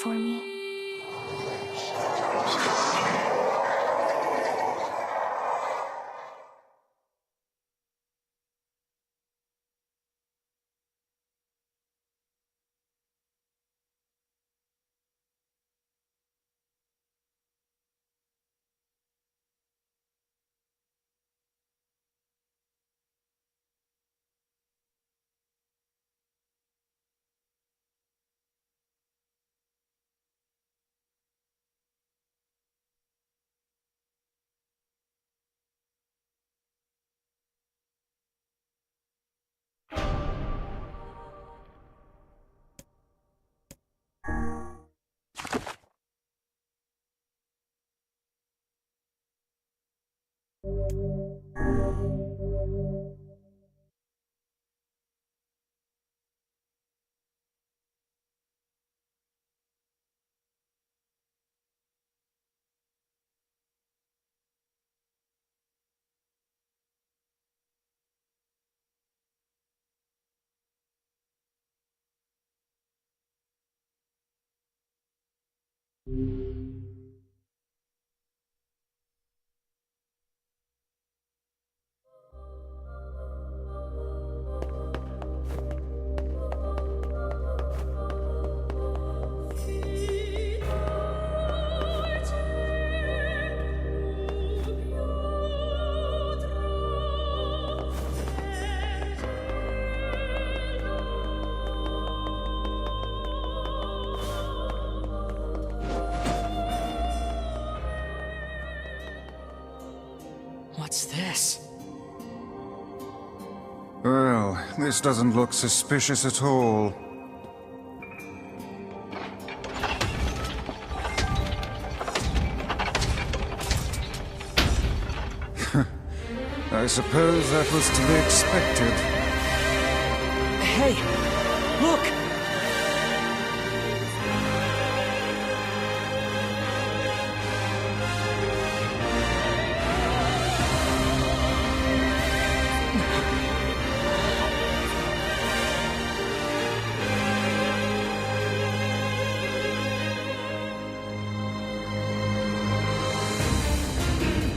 for me. What's this? Well, this doesn't look suspicious at all. I suppose that was to be expected. Hey! Look!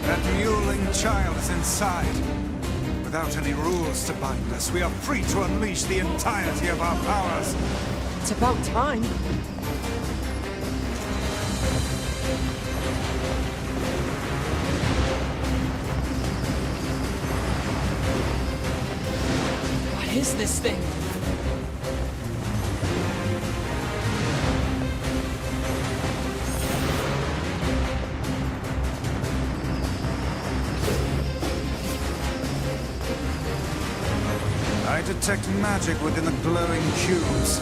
That mewling child is inside. Without any rules to bind us, we are free to unleash the entirety of our powers. It's about time. What is this thing? I detect magic within the glowing cubes.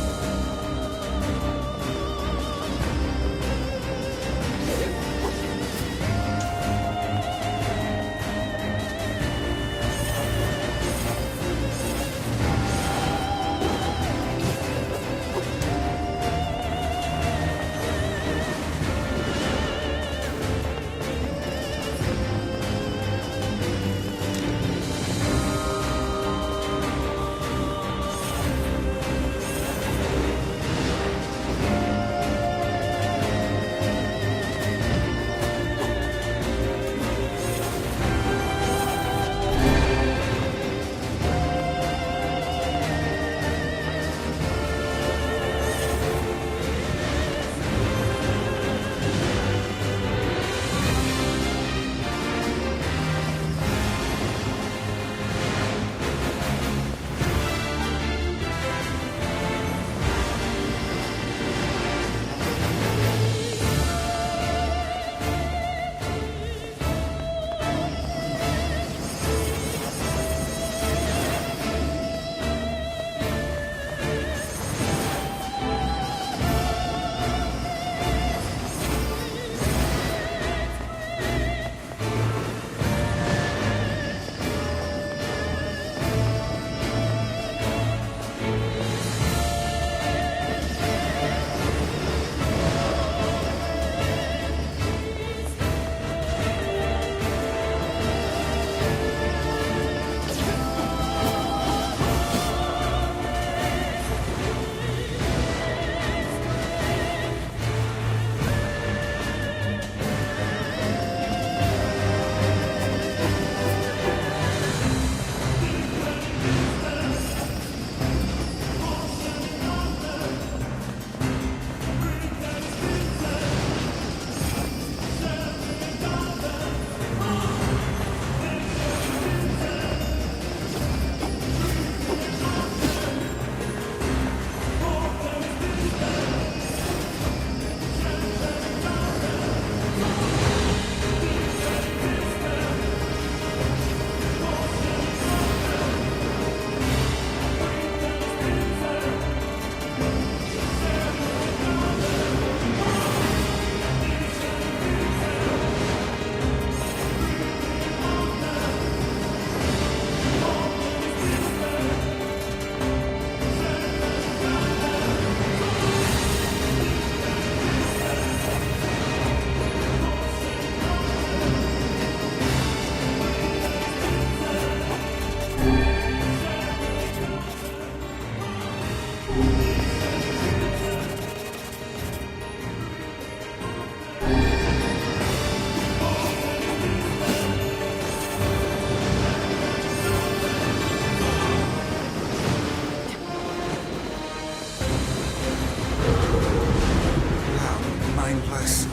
mindless.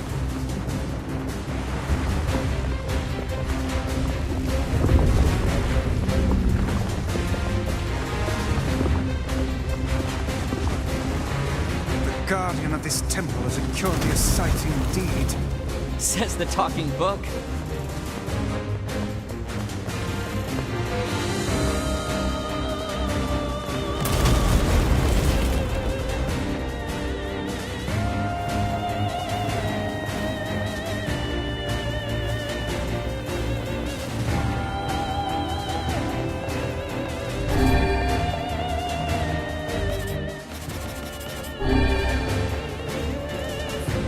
The guardian of this temple is a curious sight indeed. Says the talking book.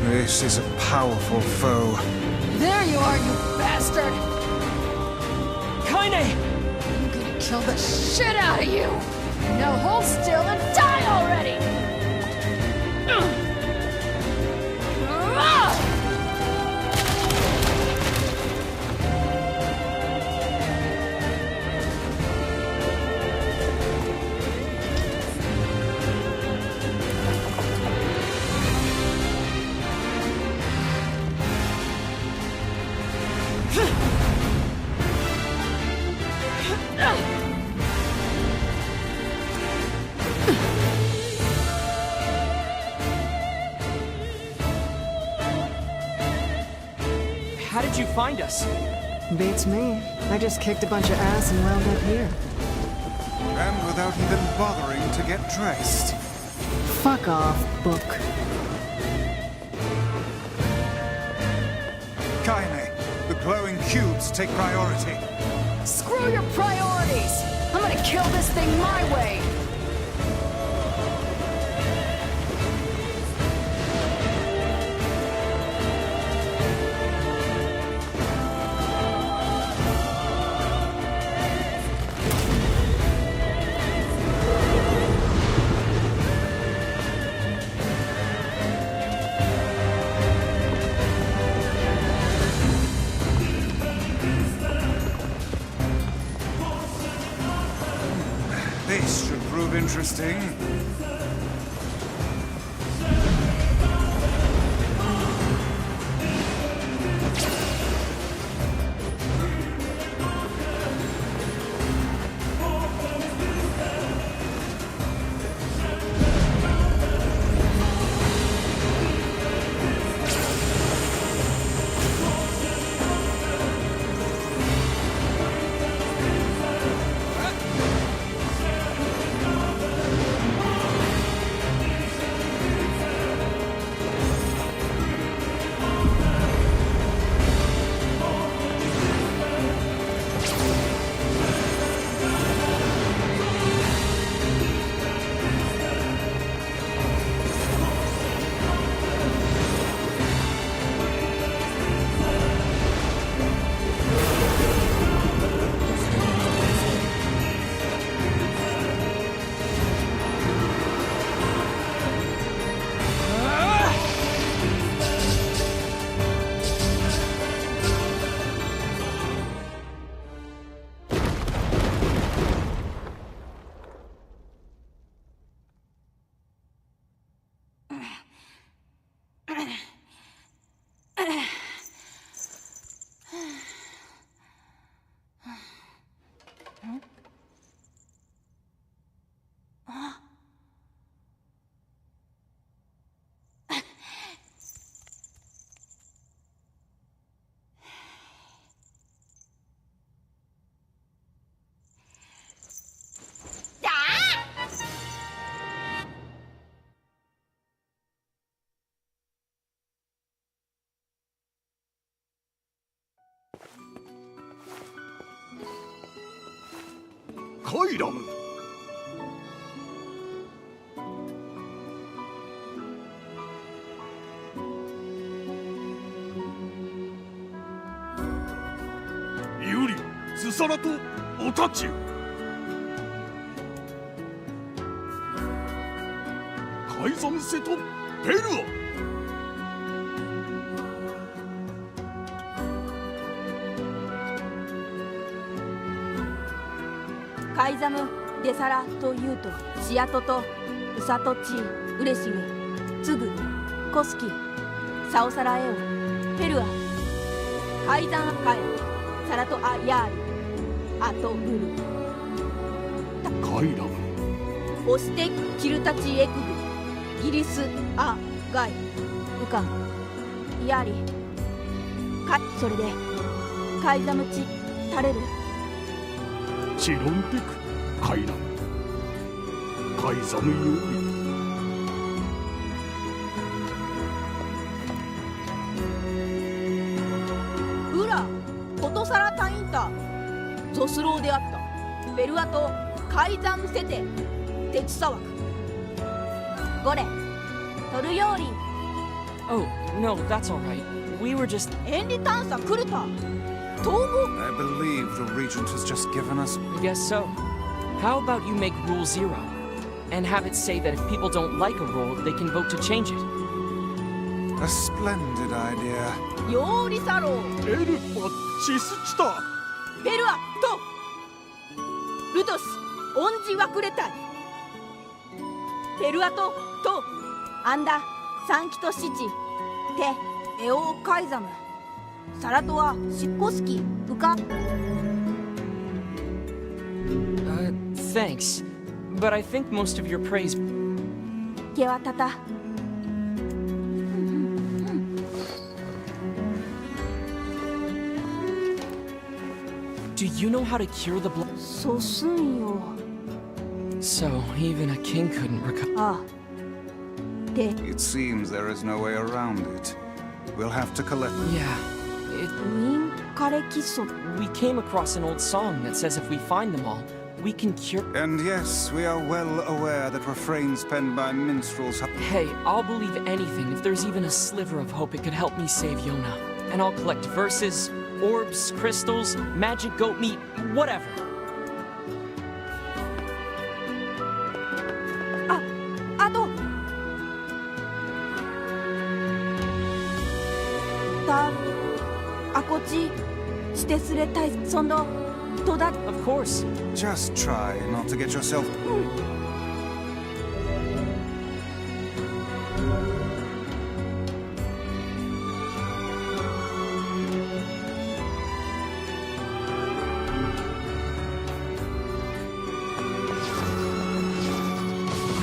This is a powerful foe. There you are, you bastard! Kaine! I'm gonna kill the shit out of you! Now hold still and die already! How did you find us? Beats me. I just kicked a bunch of ass and wound up here. And without even bothering to get dressed. Fuck off, book. Kaine, the glowing cubes take priority. Screw your priorities! I'm gonna kill this thing my way! This should prove interesting. Koiram! ユリ、スサラとおたち。改ざんせとペルア。 カイザム・デサラというとシアトとウサトチウレシメツグコスキサオサラエオペルア海山カエサラトアヤーリアトルルカイラムオステキルタチエクグギリスアガイウカンヤーリカそれでカイザムチタレルチロンテクカイラムカイザムユーリウラコトサラタインタゾスローであったベルアとカイザムセテテチサワクゴレトルヨーリ Oh, no, that's all right. We were just... エンリ探査クルタ統合 I believe the Regent has just given us... I guess so. How about you make Rule 0? And have it say that if people don't like a rule, they can vote to change it. A splendid idea. ヨーリサローエルパチスチタペルアとルトスオンジワクレタイペルアとアンダサンキトシチテエオーカイザムサラトアシッコスキウカ Thanks. But I think most of your praise... ゲワタタ Do you know how to cure the blood? ソスンよ So, even a king couldn't recover... あで It seems there is no way around it. We'll have to collect... Yeah, ウィンカレキソ we came across an old song that says if we find them all, we can cure... And yes, we are well aware that refrains penned by minstrels have... Hey, I'll believe anything if there's even a sliver of hope it could help me save Yona. And I'll collect verses, orbs, crystals, magic goat meat, whatever. あとたあこちしてすれたいそんどとだ Of course. Just try not to get yourself...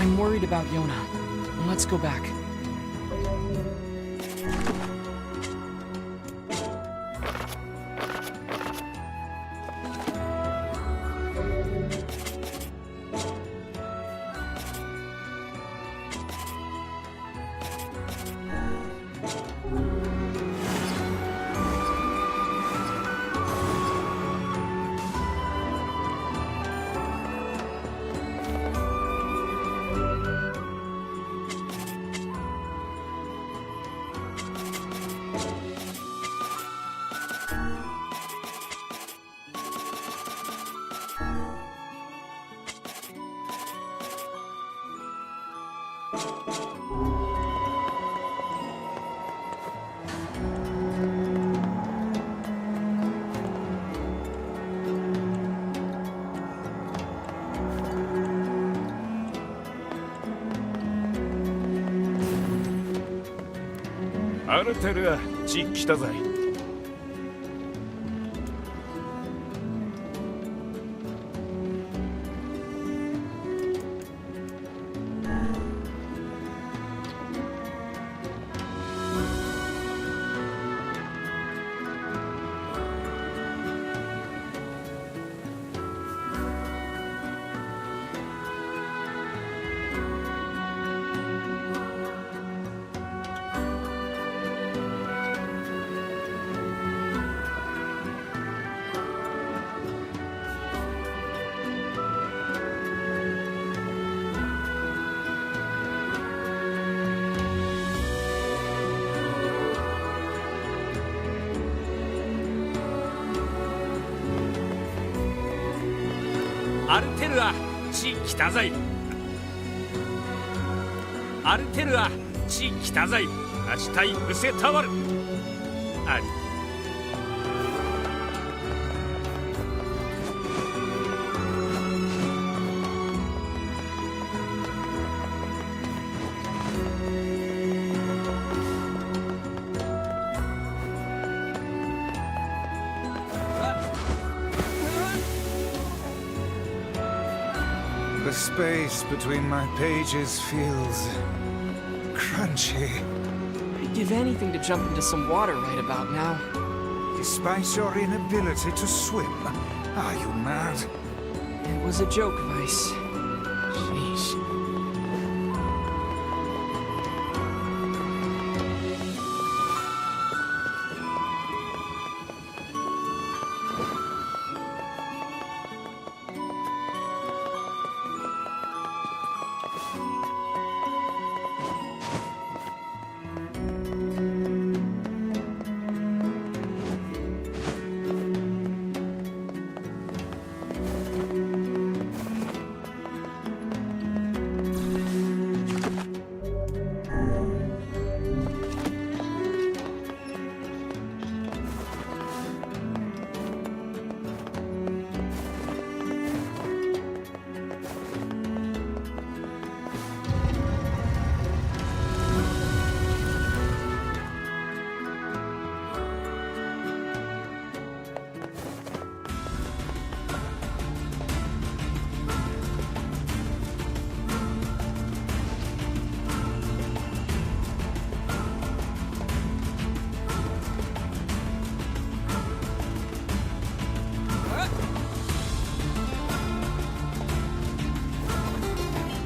I'm worried about Yona. Let's go back.アルテルア地来たぜアルテルア地来たぜアルテルア地来たぜアジタイウセタワルあり The space between my pages feels crunchy. I'd give anything to jump into some water right about now. Despite your inability to swim, are you mad? It was a joke, Vice. Sheesh.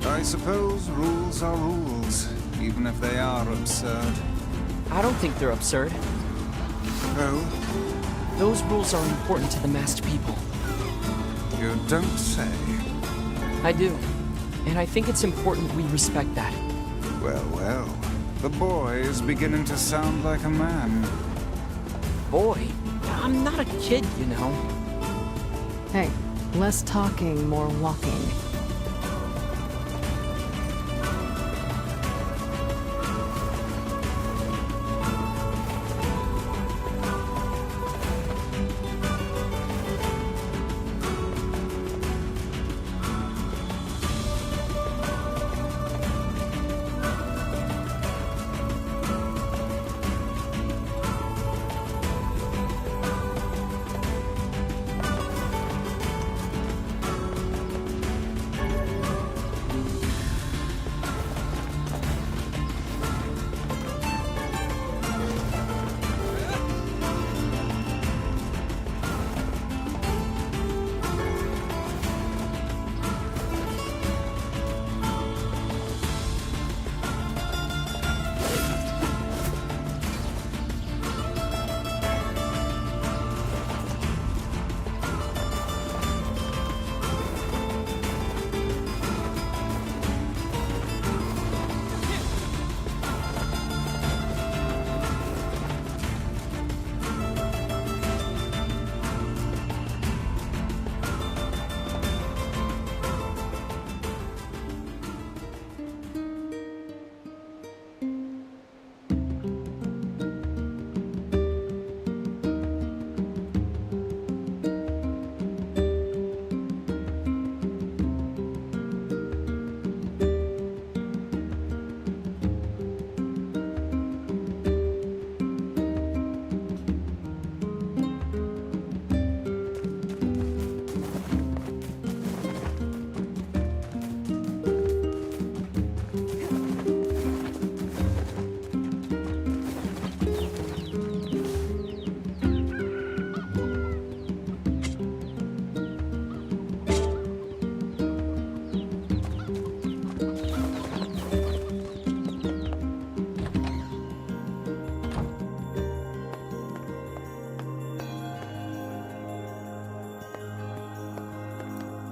I suppose rules are rules, even if they are absurd. I don't think they're absurd. Oh, Those rules are important to the masked people. you don't say. I do. And I think it's important we respect that. Well, well. The boy is beginning to sound like a man. Boy, I'm not a kid, you know. Hey, less talking, more walking.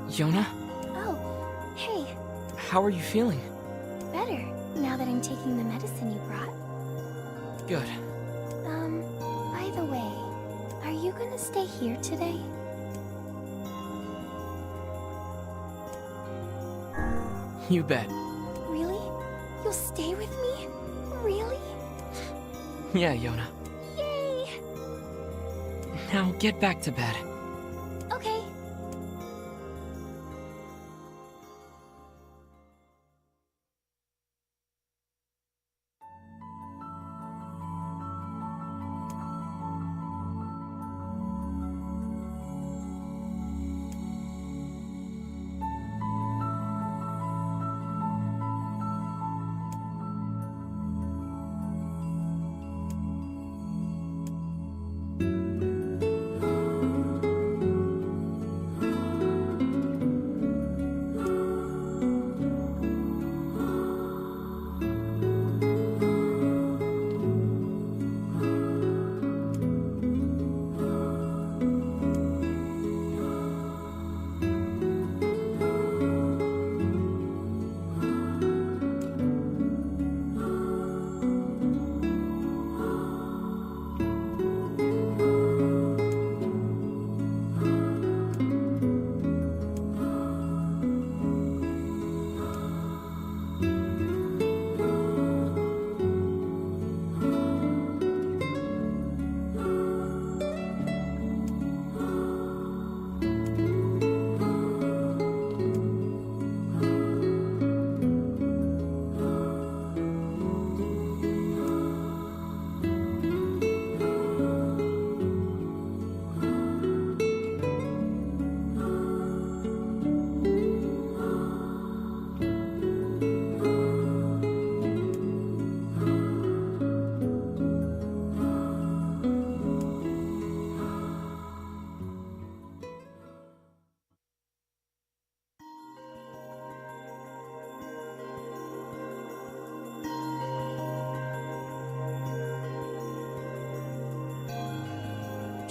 Yona, Oh, hey, how are you feeling? better, now that I'm taking the medicine you brought. Good. By the way, are you gonna stay here today? You bet. Really? You'll stay with me? Really? Yeah, Yona. Yay! Now get back to bed. Okay.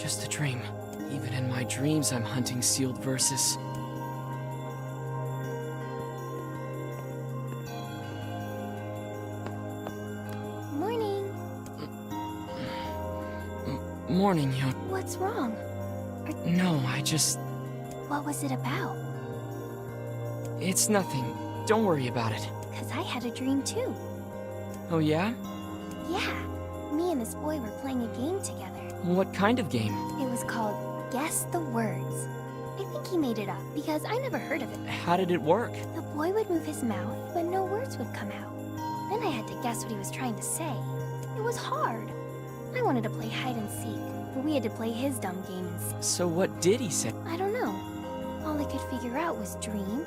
Just a dream. Even in my dreams, I'm hunting sealed verses. Morning. Morning, Yona. What's wrong? No, I just... What was it about? It's nothing. Don't worry about it. 'Cause I had a dream too. Oh, yeah? Yeah. Me and this boy were playing a game together. What kind of game? It was called Guess the Words. I think he made it up because I never heard of it. How did it work? The boy would move his mouth, but no words would come out. Then I had to guess what he was trying to say. It was hard. I wanted to play hide and seek, but we had to play his dumb game instead. So what did he say? I don't know. All I could figure out was dream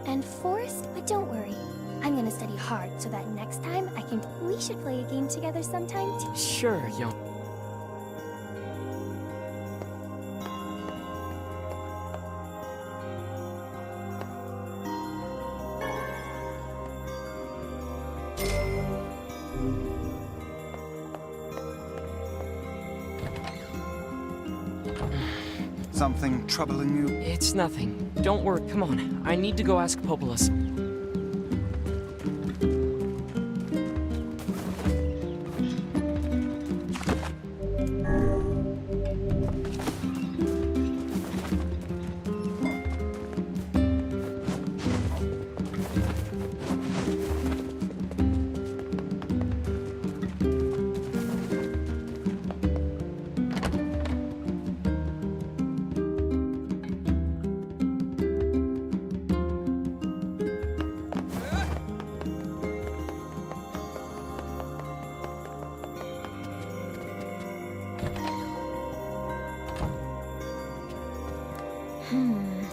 and forest, but don't worry. I'm gonna study hard so that next time I can... We should play a game together sometime too. Sure, Yona. Something troubling you? It's nothing. Don't worry. Come on. I need to go ask Populus.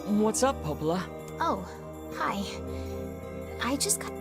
What's up, Popola? Oh, hi. I just got...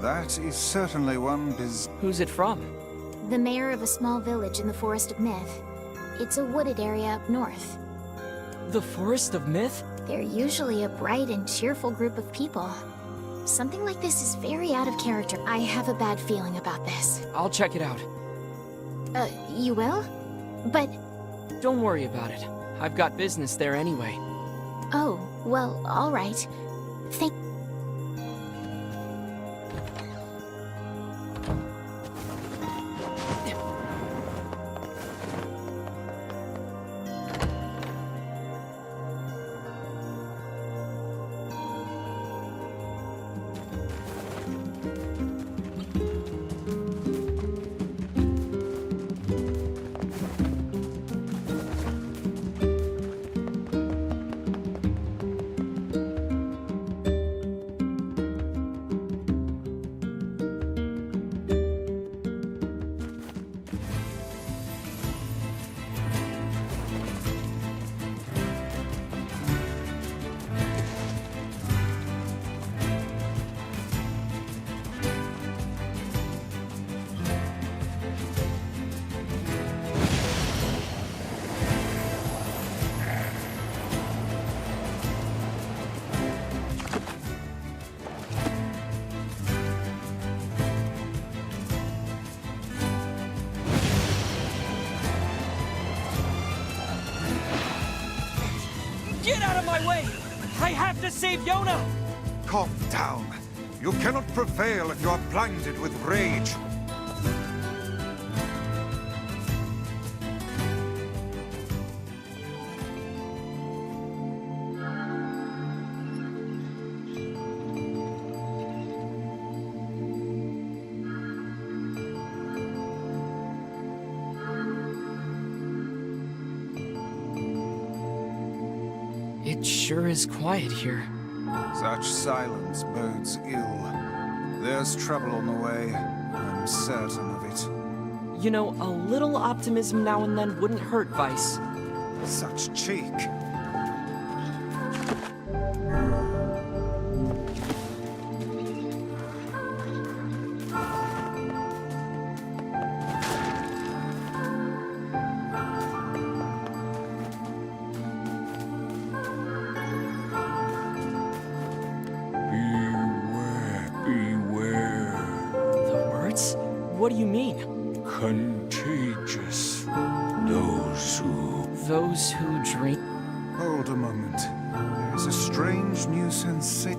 That is certainly one Who's it from? The mayor of a small village in the Forest of Myth. It's a wooded area up north. The Forest of Myth? They're usually a bright and cheerful group of people. Something like this is very out of character. I have a bad feeling about this. I'll check it out. You will? But... Don't worry about it. I've got business there anyway. Oh, well, alright. Thank... Get out of my way! I have to save Yona! Calm down. You cannot prevail if you are blinded with rage. It sure is quiet here. Such silence bodes ill. There's trouble on the way. I'm certain of it. You know, a little optimism now and then wouldn't hurt, Vice. Such cheek. Beware. The words? What do you mean? Contagious. Those who drink. Hold a moment. There is a strange new sensation.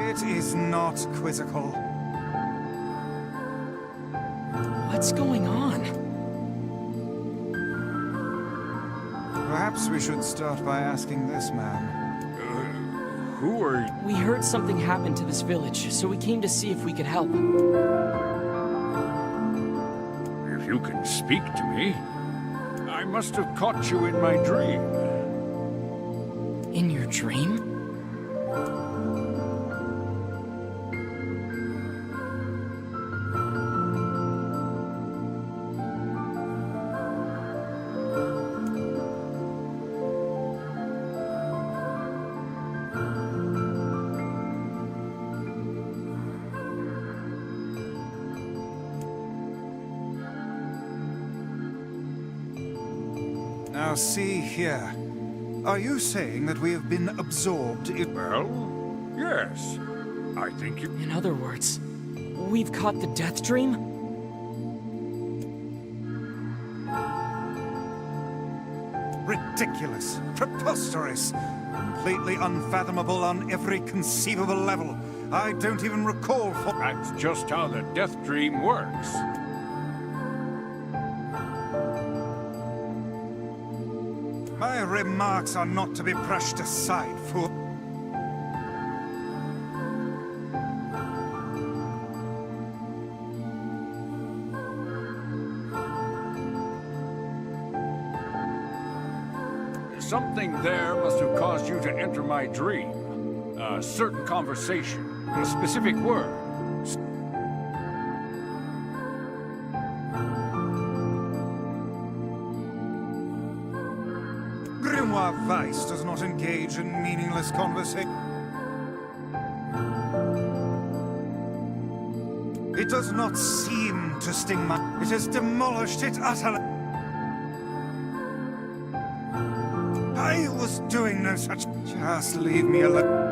It is not quizzical. What's going on? Perhaps we should start by asking this man. Who are you? We heard something happened to this village, so we came to see if we could help. If you can speak to me, I must have caught you in my dream. In your dream? Now see here. Are you saying that we have been absorbed in... Well, yes. I think you... In other words, we've caught the death dream? Ridiculous, preposterous, completely unfathomable on every conceivable level. I don't even recall for... That's just how the death dream works. My remarks are not to be brushed aside, fool. Something there must have caused you to enter my dream. A certain conversation, a specific word. Grimoire Weiss does not engage in meaningless conversation. It does not seem to sting my... It has demolished it utterly. I was doing no such... Just leave me alone.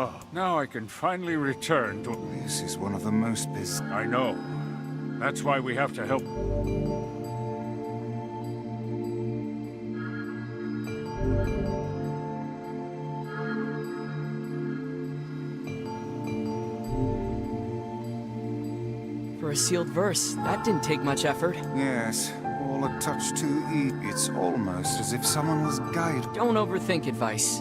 Oh, now I can finally return to... This is one of the most bizarre... I know. That's why we have to help... For a sealed verse, that didn't take much effort. Yes, all a touch too easy. It's almost as if someone was guided. Don't overthink advice.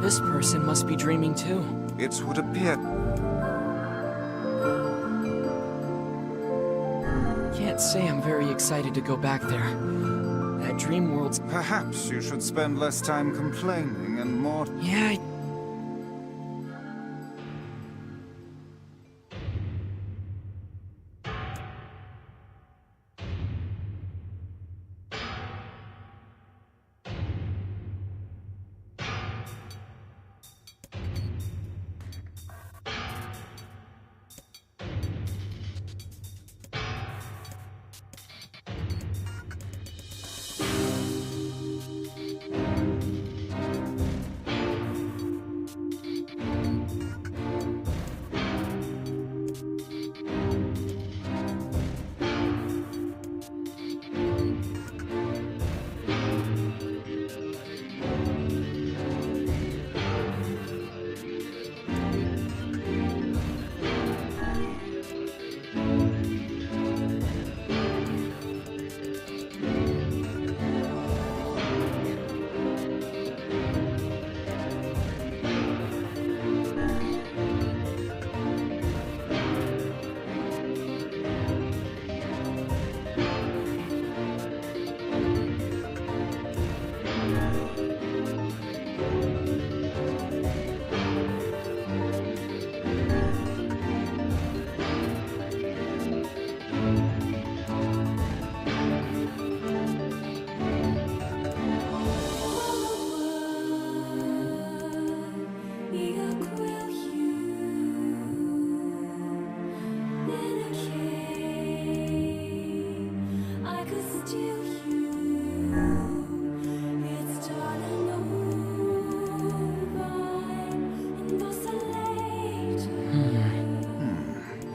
This person must be dreaming too. It would appear... Can't say I'm very excited to go back there. That dream world's... Perhaps you should spend less time complaining and more... Yeah,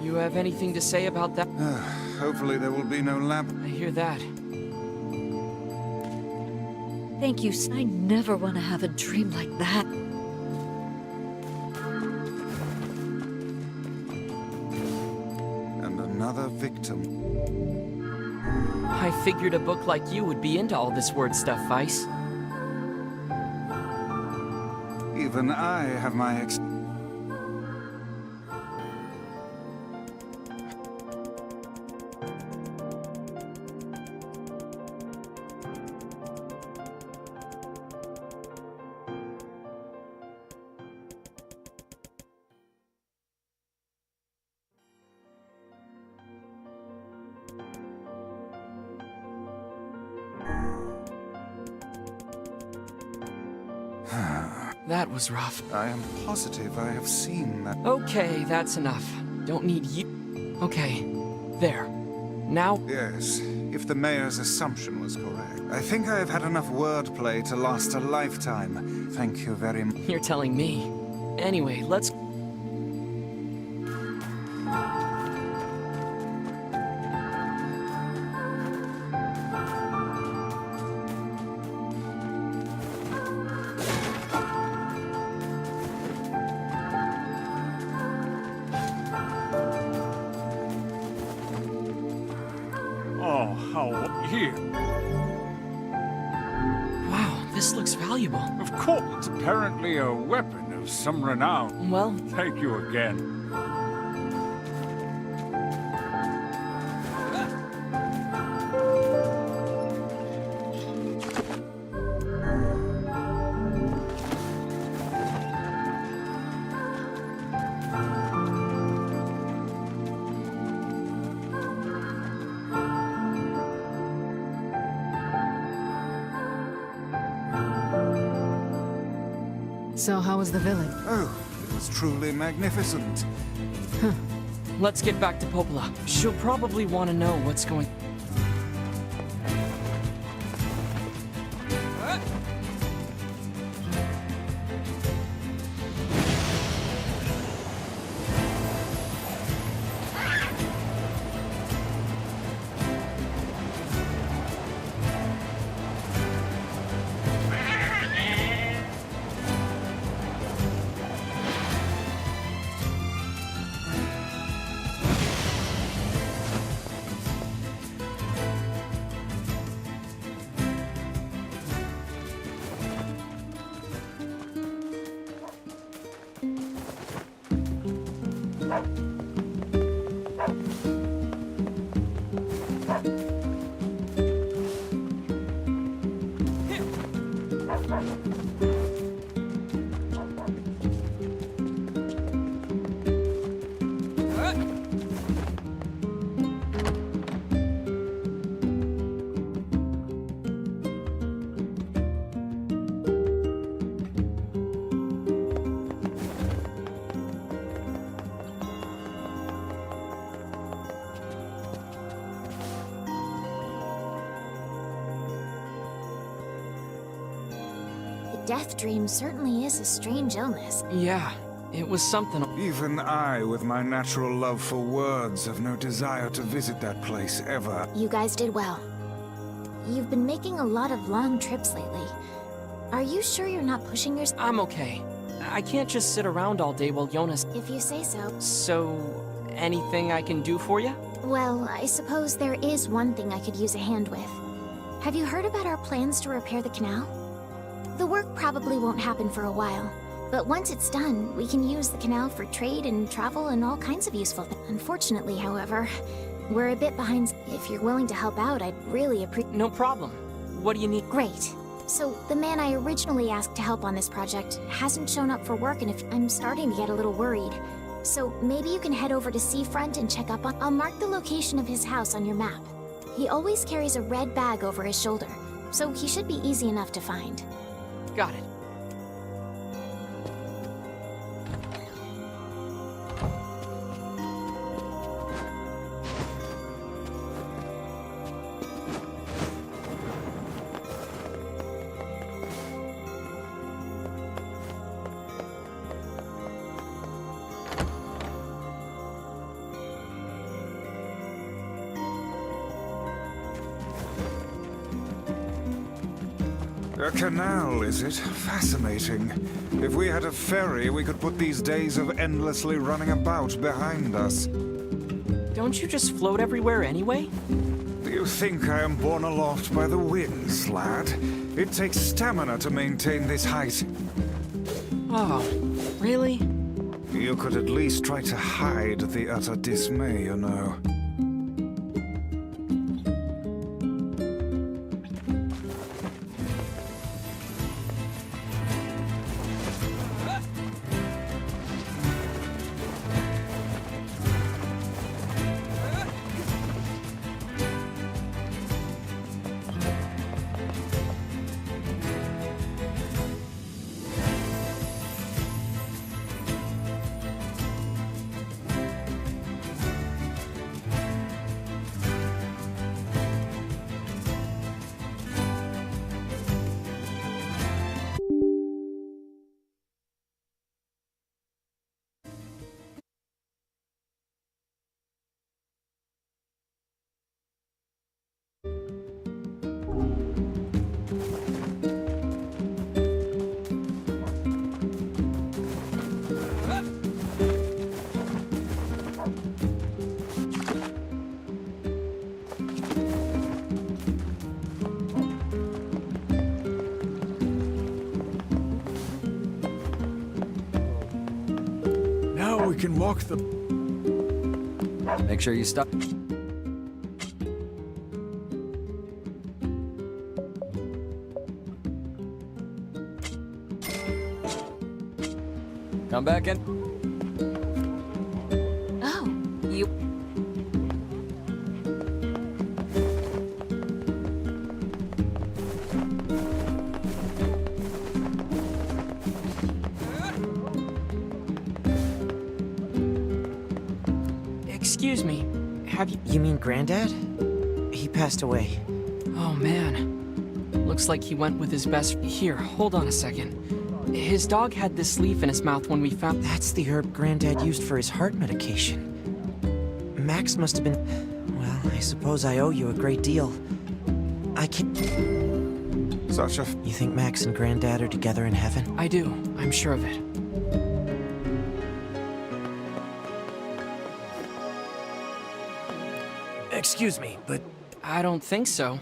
You have anything to say about that? Hopefully there will be no lab... I hear that. Thank you. I never want to have a dream like that. And another victim. I figured a book like you would be into all this word stuff, Vice. Even I have my That was rough. I am positive I have seen that. Okay, that's enough. Don't need you. Okay, there. Now? Yes, if the mayor's assumption was correct. I think I have had enough wordplay to last a lifetime. Thank you very much. You're telling me. Anyway, let's... How? Here. Wow, this looks valuable. Of course, it's apparently a weapon of some renown. Well, Thank you again. So how was the village? Oh, it was truly magnificent. let's get back to Popola. She'll probably want to know what's going... Death dream certainly is a strange illness. Yeah, it was something... Even I, with my natural love for words, have no desire to visit that place ever. You guys did well. You've been making a lot of long trips lately. Are you sure you're not pushing yourself? I'm okay. I can't just sit around all day while Jonas... If you say so. So, anything I can do for you? Well, I suppose there is one thing I could use a hand with. Have you heard about our plans to repair the canal? The work probably won't happen for a while, but once it's done, we can use the canal for trade and travel and all kinds of useful things. Unfortunately, however, we're a bit behind. If you're willing to help out, I'd really appreciate... No problem. What do you need? Great. So, the man I originally asked to help on this project hasn't shown up for work, and I'm starting to get a little worried. So, maybe you can head over to Seafront and check up on... I'll mark the location of his house on your map. He always carries a red bag over his shoulder, so he should be easy enough to find. Got it. A canal, is it? Fascinating. If we had a ferry, we could put these days of endlessly running about behind us. Don't you just float everywhere anyway? Do you think I am borne aloft by the winds, lad? It takes stamina to maintain this height. Oh, really? You could at least try to hide the utter dismay, you know. we can walk the... Make sure you stop. Come back in. Oh, you... Excuse me, have you... You mean Granddad? He passed away. Oh man. Looks like he went with his best... Here, hold on a second. His dog had this leaf in his mouth when we found... That's the herb Granddad used for his heart medication. Max must have been... Well, I suppose I owe you a great deal. I can't... Such a... You think Max and Granddad are together in heaven? I do, I'm sure of it. Excuse me, but I don't think so.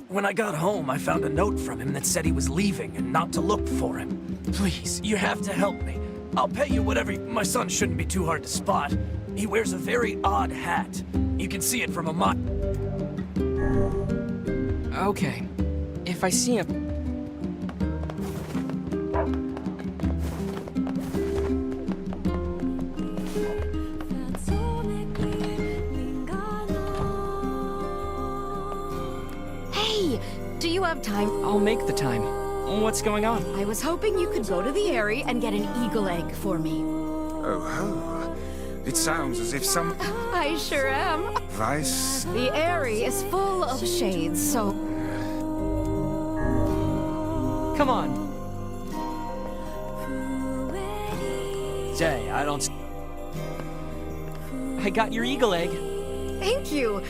when I got home, I found a note from him that said he was leaving and not to look for him. Please, you have to help me. I'll pay you whatever... My son shouldn't be too hard to spot. He wears a very odd hat. You can see it from a mile. Okay. If I see him... Hey! Do you have time? I'll make the time. What's going on? I was hoping you could go to the Airy and get an eagle egg for me. Oh. It sounds as if some... I sure am. Vice... The Airy is full of shades, so... Come on. Say, I don't... I got your eagle egg. Thank you.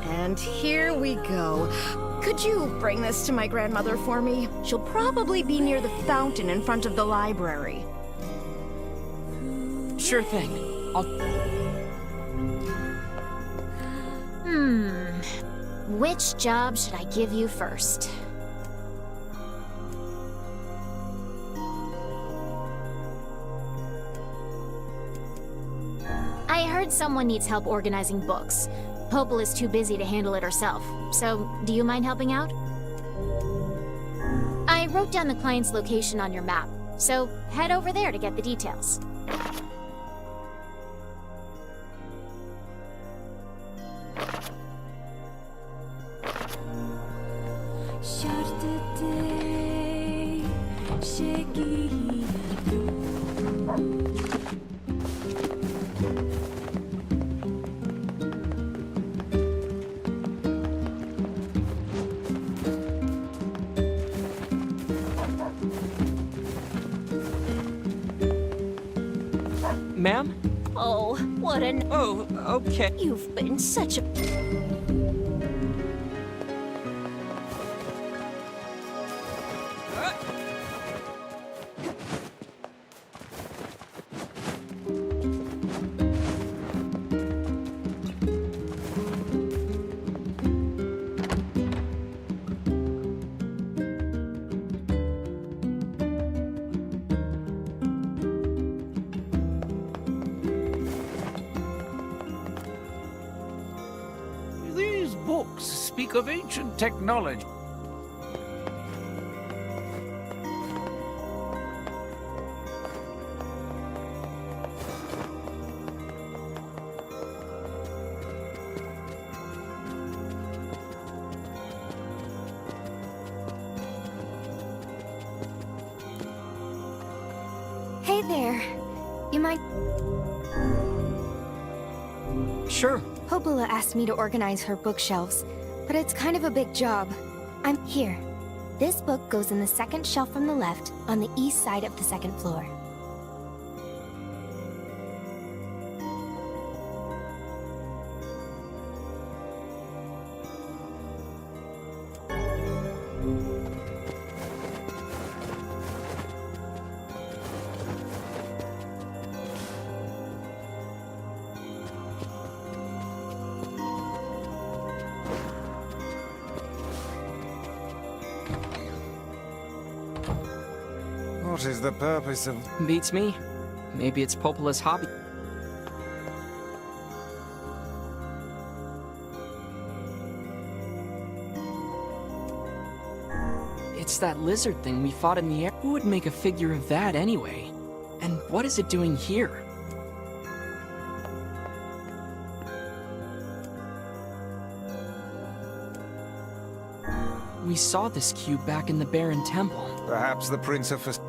And here we go. Could you bring this to my grandmother for me? She'll probably be near the fountain in front of the library. Sure thing. Which job should I give you first? I heard someone needs help organizing books. Popel is too busy to handle it herself, so do you mind helping out? I wrote down the client's location on your map, so head over there to get the details. Ma'am? Oh, what an... Oh, okay. You've been such a... These books speak of ancient technology. Hey there. You might... Sure. Popula asked me to organize her bookshelves, but it's kind of a big job. I'm here. This book goes in the second shelf from the left, on the east side of the second floor. What is the purpose of... Beats me. Maybe it's Popola's hobby. It's that lizard thing we fought in the air. Who would make a figure of that anyway? And what is it doing here? We saw this cube back in the Barren Temple. Perhaps the Prince of...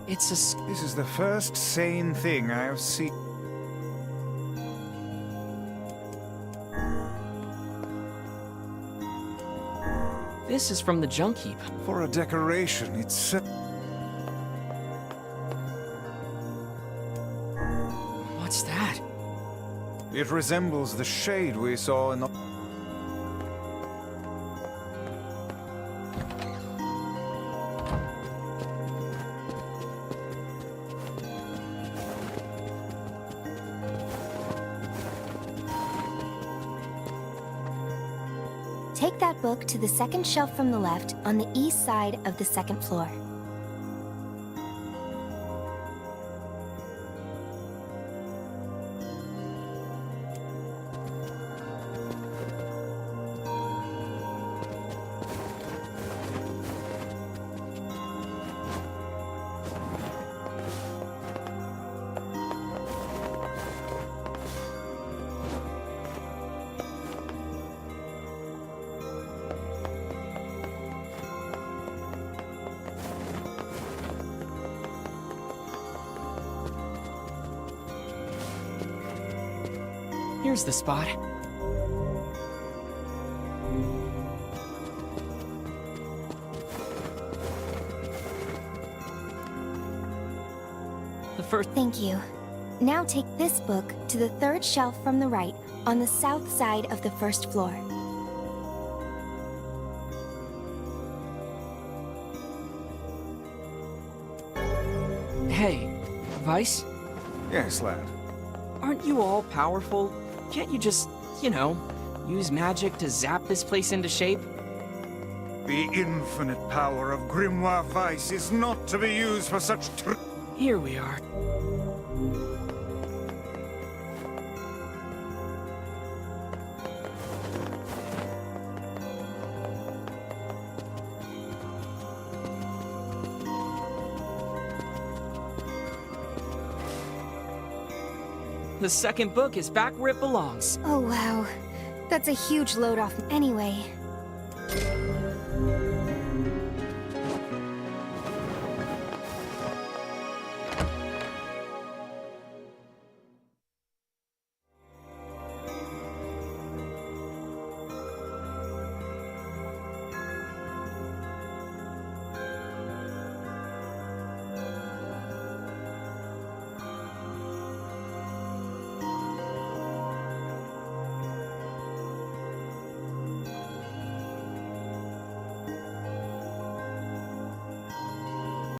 It's a... This is the first sane thing I have seen. This is from the junk heap. For a decoration, it's... What's that? It resembles the shade we saw in the... Take that book to the second shelf from the left on the east side of the second floor. Here's the spot. The first... Thank you. Now take this book to the third shelf from the right on the south side of the first floor. Hey, Vice? Yes, lad. Aren't you all powerful? Can't you just, you know, use magic to zap this place into shape? The infinite power of Grimoire Vice is not to be used for such Here we are. The second book is back where it belongs. Oh wow, that's a huge load off. Anyway,